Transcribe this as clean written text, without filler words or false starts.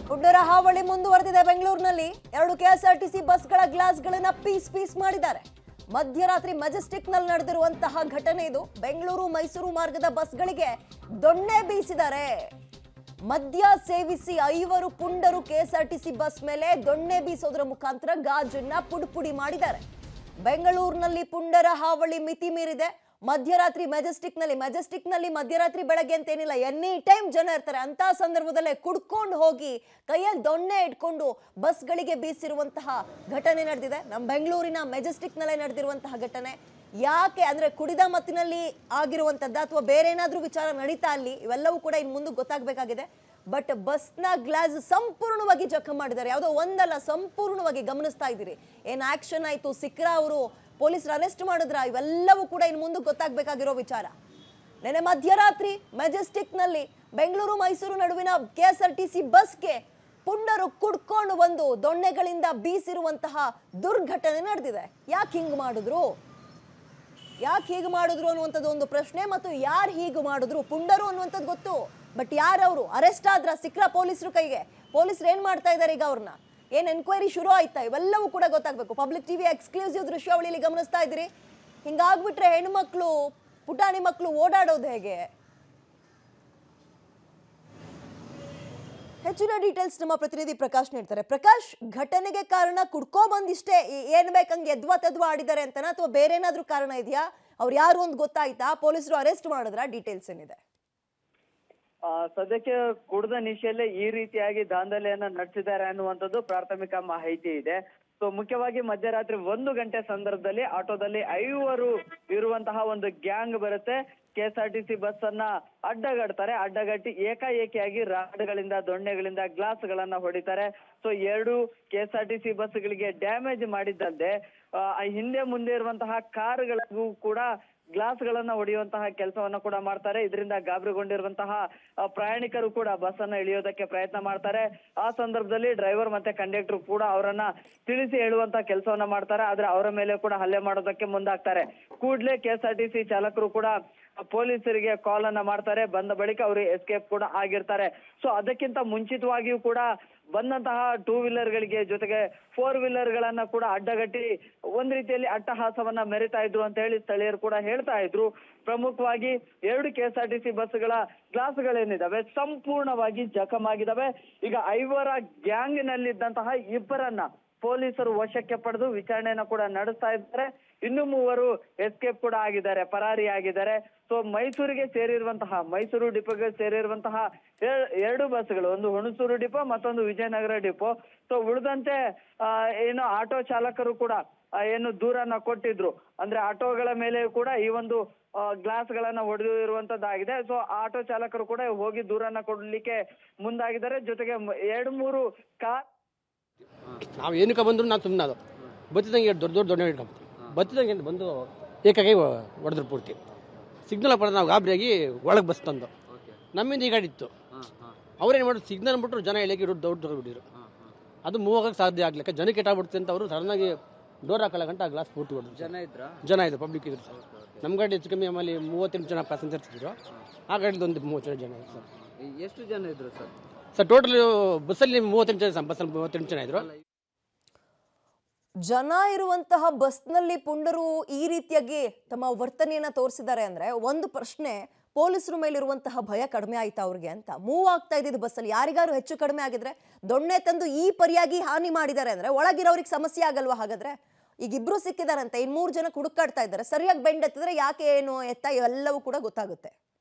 ಪುಂಡರ ಹಾವಳಿ ಮುಂದುವರೆದಿದೆ ಬೆಂಗಳೂರಿನಲ್ಲಿ 2 ಕೆಎಸ್ಆರ್ಟಿಸಿ ಬಸ್ಗಳ ಗ್ಲಾಸ್ಗಳನ್ನ ಪೀಸ್ ಮಾಡಿದ್ದಾರೆ. ಮಧ್ಯರಾತ್ರಿ ಮೆಜೆಸ್ಟಿಕ್ ನಲ್ಲಿ ನಡೆದಿರುವಂತಹ ಘಟನೆ ಇದು. ಬೆಂಗಳೂರು ಮೈಸೂರು ಮಾರ್ಗದ ಬಸ್ಗಳಿಗೆ ದೊಣ್ಣೆ ಬೀಸಿದ್ದಾರೆ. ಮದ್ಯ ಸೇವಿಸಿ 5 ಪುಂಡರು ಕೆಎಸ್ಆರ್ಟಿಸಿ ಬಸ್ ಮೇಲೆ ದೊಣ್ಣೆ ಬೀಸೋದ್ರ ಮುಖಾಂತರ ಗಾಜನ್ನ ಪುಡಿ ಮಾಡಿದ್ದಾರೆ. ಬೆಂಗಳೂರಿನಲ್ಲಿ ಪುಂಡರ ಹಾವಳಿ ಮಿತಿ ಮೀರಿದೆ. ಮಧ್ಯರಾತ್ರಿ ಮೆಜೆಸ್ಟಿಕ್ ನಲ್ಲಿ ಮಧ್ಯರಾತ್ರಿ ಬೆಳಗ್ಗೆ ಅಂತ ಏನಿಲ್ಲ, ಎನಿ ಟೈಮ್ ಜನ ಇರ್ತಾರೆ. ಅಂತ ಸಂದರ್ಭದಲ್ಲೇ ಕುಡ್ಕೊಂಡು ಹೋಗಿ ಕೈಯಲ್ಲಿ ದೊಣ್ಣೆ ಇಟ್ಕೊಂಡು ಬಸ್ಗಳಿಗೆ ಬೀಸಿರುವಂತಹ ಘಟನೆ ನಡೆದಿದೆ. ನಮ್ಮ ಬೆಂಗಳೂರಿನ ಮೆಜೆಸ್ಟಿಕ್ ನಲ್ಲೇ ನಡೆದಿರುವಂತಹ ಘಟನೆ. ಯಾಕೆ ಅಂದ್ರೆ ಕುಡಿದ ಮತ್ತಿನಲ್ಲಿ ಆಗಿರುವಂತದ್ದು ಅಥವಾ ಬೇರೆ ಏನಾದ್ರೂ ವಿಚಾರ ನಡೀತಾ ಅಲ್ಲಿ, ಇವೆಲ್ಲವೂ ಕೂಡ ಇನ್ನು ಮುಂದೆ ಗೊತ್ತಾಗಬೇಕಾಗಿದೆ. ಬಟ್ ಬಸ್ನ ಗ್ಲಾಸ್ ಸಂಪೂರ್ಣವಾಗಿ ಜಖಂ ಮಾಡಿದ್ದಾರೆ. ಯಾವುದೋ ಒಂದಲ್ಲ, ಸಂಪೂರ್ಣವಾಗಿ ಗಮನಿಸ್ತಾ ಇದ್ದೀರಿ. ಏನ್ ಆಕ್ಷನ್ ಆಯ್ತು, ಸಿಕ್ರಾ ಅವರು ಪೊಲೀಸರು ಅರೆಸ್ಟ್ ಮಾಡಿದ್ರ, ಇವೆಲ್ಲವೂ ಕೂಡ ಇನ್ನು ಮುಂದೆ ಗೊತ್ತಾಗಬೇಕಾಗಿರೋ ವಿಚಾರ. ನೆನೆ ಮಧ್ಯರಾತ್ರಿ ಮೆಜೆಸ್ಟಿಕ್ ನಲ್ಲಿ ಬೆಂಗಳೂರು ಮೈಸೂರು ನಡುವಿನ ಕೆಎಸ್ಆರ್ಟಿಸಿ ಬಸ್ಗೆ ಪುಂಡರು ಕುಡ್ಕೊಂಡು ಬಂದು ದೊಣ್ಣೆಗಳಿಂದ ಬೀಸಿರುವಂತಹ ದುರ್ಘಟನೆ ನಡೆದಿದೆ. ಯಾಕೆ ಹೀಗೆ ಮಾಡಿದ್ರು ಅನ್ನುವಂಥದ್ದು ಒಂದು ಪ್ರಶ್ನೆ. ಮತ್ತು ಯಾರು ಹೀಗೆ ಮಾಡಿದ್ರು, ಪುಂಡರು ಅನ್ನುವಂಥದ್ದು ಗೊತ್ತು, ಬಟ್ ಯಾರವರು ಅರೆಸ್ಟ್ ಆದ್ರ, ಸಿಕ್ರ ಪೊಲೀಸರು ಕೈಗೆ? ಪೊಲೀಸರು ಏನ್ ಮಾಡ್ತಾ ಇದ್ದಾರೆ ಈಗ? ಅವ್ರನ್ನ ಏನ್ ಎನ್ಕ್ವೈರಿ ಶುರು ಆಯ್ತಾ? ಇವೆಲ್ಲವೂ ಕೂಡ ಗೊತ್ತಾಗಬೇಕು. ಪಬ್ಲಿಕ್ ಟಿವಿ ಎಕ್ಸ್ಕ್ಲೂಸಿವ್ ದೃಶ್ಯಾವಳಿಯಲ್ಲಿ ಗಮನಿಸ್ತಾ ಇದ್ದೀರಿ. ಹಿಂಗಾಗ್ಬಿಟ್ರೆ ಹೆಣ್ಮಕ್ಳು, ಪುಟಾಣಿ ಮಕ್ಕಳು ಓಡಾಡೋದು ಹೇಗೆ? ಹೆಚ್ಚಿನ ಡೀಟೇಲ್ಸ್ ನಮ್ಮ ಪ್ರತಿನಿಧಿ ಪ್ರಕಾಶ್ ನೀಡ್ತಾರೆ. ಪ್ರಕಾಶ್, ಘಟನೆಗೆ ಕಾರಣ ಕುಡ್ಕೋ ಬಂದಿಷ್ಟೇ ಏನ್ ಬೇಕಂಗೆ ಎದ್ವಾ ಆಡಿದ್ದಾರೆ ಅಂತನಾ ಅಥವಾ ಬೇರೆ ಏನಾದ್ರೂ ಕಾರಣ ಇದೆಯಾ? ಅವ್ರು ಯಾರು ಅಂತ ಗೊತ್ತಾಯ್ತಾ? ಪೊಲೀಸರು ಅರೆಸ್ಟ್ ಮಾಡಿದ್ರ? ಡೀಟೇಲ್ಸ್ ಏನಿದೆ? ಸದ್ಯಕ್ಕೆ ಕುಡಿದ ನಿಶೆಯಲ್ಲೇ ಈ ರೀತಿಯಾಗಿ ದಾಂಧಲೆಯನ್ನ ನಡೆಸಿದ್ದಾರೆ ಅನ್ನುವಂಥದ್ದು ಪ್ರಾಥಮಿಕ ಮಾಹಿತಿ ಇದೆ. ಸೊ ಮುಖ್ಯವಾಗಿ ಮಧ್ಯರಾತ್ರಿ 1 ಗಂಟೆ ಸಂದರ್ಭದಲ್ಲಿ ಆಟೋದಲ್ಲಿ 5 ಇರುವಂತಹ ಒಂದು ಗ್ಯಾಂಗ್ ಬರುತ್ತೆ. ಕೆಎಸ್ಆರ್ಟಿಸಿ ಬಸ್ ಅನ್ನ ಅಡ್ಡಗಟ್ಟಿ ಏಕಾಏಕಿಯಾಗಿ ರಾಡ್ಗಳಿಂದ, ದೊಣ್ಣೆಗಳಿಂದ ಗ್ಲಾಸ್ಗಳನ್ನ ಹೊಡಿತಾರೆ. ಸೊ 2 ಕೆಎಸ್ಆರ್ಟಿಸಿ ಬಸ್ಗಳಿಗೆ ಡ್ಯಾಮೇಜ್ ಮಾಡಿದ್ದಲ್ಲದೆ ಹಿಂದೆ ಮುಂದೆ ಇರುವಂತಹ ಕಾರುಗಳಿಗೂ ಕೂಡ ಗ್ಲಾಸ್ಗಳನ್ನ ಹೊಡೆಯುವಂತಹ ಕೆಲಸವನ್ನ ಕೂಡ ಮಾಡ್ತಾರೆ. ಇದರಿಂದ ಗಾಬರಿಗೊಂಡಿರುವಂತಹ ಪ್ರಯಾಣಿಕರು ಕೂಡ ಬಸ್ ಅನ್ನ ಇಳಿಯೋದಕ್ಕೆ ಪ್ರಯತ್ನ ಮಾಡ್ತಾರೆ. ಆ ಸಂದರ್ಭದಲ್ಲಿ ಡ್ರೈವರ್ ಮತ್ತೆ ಕಂಡಕ್ಟರ್ ಕೂಡ ಅವರನ್ನ ತಿಳಿಸಿ ಹೇಳುವಂತಹ ಕೆಲಸವನ್ನ ಮಾಡ್ತಾರೆ. ಆದ್ರೆ ಅವರ ಮೇಲೆ ಕೂಡ ಹಲ್ಲೆ ಮಾಡೋದಕ್ಕೆ ಮುಂದಾಗ್ತಾರೆ. ಕೂಡ್ಲೇ ಕೆಎಸ್ಆರ್ಟಿಸಿ ಚಾಲಕರು ಕೂಡ ಪೊಲೀಸರಿಗೆ ಕಾಲ್ ಅನ್ನ ಮಾಡ್ತಾರೆ. ಬಂದ ಬಳಿಕ ಅವರು ಎಸ್ಕೇಪ್ ಕೂಡ ಆಗಿರ್ತಾರೆ. ಸೊ ಅದಕ್ಕಿಂತ ಮುಂಚಿತವಾಗಿಯೂ ಕೂಡ ಬಂದಂತಹ 2 ವೀಲರ್ ಗಳಿಗೆ ಜೊತೆಗೆ 4 ವೀಲರ್ ಗಳನ್ನ ಕೂಡ ಅಡ್ಡಗಟ್ಟಿ ಒಂದ್ ರೀತಿಯಲ್ಲಿ ಅಟ್ಟಹಾಸವನ್ನ ಮೆರಿತಾ ಇದ್ರು ಅಂತ ಹೇಳಿ ಸ್ಥಳೀಯರು ಕೂಡ ಹೇಳ್ತಾ ಇದ್ರು. ಪ್ರಮುಖವಾಗಿ 2 ಕೆಎಸ್ಆರ್ಟಿಸಿ ಬಸ್ಗಳ ಗ್ಲಾಸ್ಗಳೇನಿದಾವೆ ಸಂಪೂರ್ಣವಾಗಿ ಜಖಂ ಆಗಿದಾವೆ. ಈಗ 5 ಗ್ಯಾಂಗ್ ನಲ್ಲಿದ್ದಂತಹ 2 ಪೊಲೀಸರು ವಶಕ್ಕೆ ಪಡೆದು ವಿಚಾರಣೆಯನ್ನ ಕೂಡ ನಡೆಸ್ತಾ ಇದ್ದಾರೆ. ಇನ್ನು 3 ಎಸ್ಕೇಪ್ ಕೂಡ ಆಗಿದ್ದಾರೆ, ಪರಾರಿಯಾಗಿದ್ದಾರೆ. ಸೊ ಮೈಸೂರು ಡಿಪೋಗೆ ಸೇರಿರುವಂತಹ 2 ಬಸ್ಗಳು, ಒಂದು ಹುಣಸೂರು ಡಿಪೋ, ಮತ್ತೊಂದು ವಿಜಯನಗರ ಡಿಪೋ. ಸೊ ಉಳಿದಂತೆ ಏನು ಆಟೋ ಚಾಲಕರು ಕೂಡ ಏನು ದೂರನ್ನ ಕೊಟ್ಟಿದ್ರು, ಅಂದ್ರೆ ಆಟೋಗಳ ಮೇಲೆ ಕೂಡ ಈ ಒಂದು ಗ್ಲಾಸ್ ಗಳನ್ನ ಹೊಡೆದು ಇರುವಂತದ್ದಾಗಿದೆ. ಸೊ ಆಟೋ ಚಾಲಕರು ಕೂಡ ಹೋಗಿ ದೂರನ್ನ ಕೊಡ್ಲಿಕ್ಕೆ ಮುಂದಾಗಿದ್ದಾರೆ. ಜೊತೆಗೆ 2-3 ಕಾರ್ ನಾವು ಏನಕ್ಕೆ ಬಂದ್ರು ನಾವು ಸುಮ್ಮನೆ ಅದು ಬತ್ತಿದಂಗೆ ದೊಡ್ಡ ದೊಣ್ಣೆ ಇಟ್ಕೊಂಡ್ಬಿಡ್ತೀವಿ. ಬತ್ತಿದಂಗೆ ಬಂದು ಏಕಾಗಿ ಹೊಡೆದ್ರು ಪೂರ್ತಿ. ಸಿಗ್ನಲ್ ಪಡೆದ ನಾವು ಗಾಬರಿಯಾಗಿ ಒಳಗೆ ಬಸ್ ತಂದು ನಮ್ಮಿಂದ ಈ ಗಾಡಿ ಇತ್ತು. ಅವ್ರೇನು ಮಾಡಿದ್ರು, ಸಿಗ್ನಲ್ ಬಿಟ್ಟರು, ಜನ ಇಲ್ಲಿಗೆ ದೊಡ್ಡ ಬಿಟ್ಟಿದ್ರು. ಅದು ಮೂವ್ ಆಗಕ್ಕೆ ಸಾಧ್ಯ ಆಗ್ಲಿಕ್ಕೆ ಜನಕ್ಕೆ ಕೆಟ್ಟಾಗ್ಬಿಡುತ್ತೆ ಅಂತ ಅವರು ಸಡನ್ ಆಗಿ ಡೋರ್ ಹಾಕಲ್ಲ ಗಂಟ ಗ್ಲಾಸ್ ಪೂರ್ತಿ ಹೊಡೆದ್ರು. ಜನ ಇದ್ರು, ಪಬ್ಲಿಕ್ ಇದ್ರು ಸರ್. ನಮ್ಮ ಗಾಡಿ ಹೆಚ್ಚು ಕಮ್ಮಿ ಆಮೇಲೆ 38 ಜನ ಪ್ಯಾಸೆಂಜರ್ಸ್ ಇದ್ರು. ಆ ಗಾಡಿಲಿ ಒಂದು 30 ಜನ ಇದ್ರು ಸರ್. ಎಷ್ಟು ಜನ ಇದ್ರು ಸರ್? ಸರ್ ಟೋಟಲ್ ಬಸ್ಸಲ್ಲಿ 38 ಜನ, ಬಸ್ಸಲ್ಲಿ 38 ಜನ ಇದ್ರು. ಜನ ಇರುವಂತಹ ಬಸ್ನಲ್ಲಿ ಪುಂಡರು ಈ ರೀತಿಯಾಗಿ ತಮ್ಮ ವರ್ತನೆಯನ್ನ ತೋರಿಸಿದ್ದಾರೆ ಅಂದ್ರೆ ಒಂದು ಪ್ರಶ್ನೆ, ಪೊಲೀಸರ ಮೇಲಿರುವಂತಹ ಭಯ ಕಡಿಮೆ ಆಯ್ತಾ ಅವ್ರಿಗೆ ಅಂತ? ಮೂವ್ ಆಗ್ತಾ ಇದ್ದಿದ್ದು ಬಸ್ಸಲ್ಲಿ ಯಾರಿಗಾರು ಹೆಚ್ಚು ಕಡಿಮೆ ಆಗಿದ್ರೆ ದೊಣ್ಣೆ ತಂದು ಈ ಪರಿಯಾಗಿ ಹಾನಿ ಮಾಡಿದ್ದಾರೆ ಅಂದ್ರೆ ಒಳಗಿರೋರಿಗೆ ಸಮಸ್ಯೆ ಆಗಲ್ವಾ? ಹಾಗಾದ್ರೆ ಈಗ 2 ಸಿಕ್ಕಿದಾರಂತೆ, 3 ಜನ ಹುಡುಕಾಡ್ತಾ ಇದ್ದಾರೆ. ಸರಿಯಾಗಿ ಬೆಂಡ್ ಎತ್ತಿದ್ರೆ ಯಾಕೆ ಏನು ಎತ್ತ ಎಲ್ಲವೂ ಕೂಡ ಗೊತ್ತಾಗುತ್ತೆ.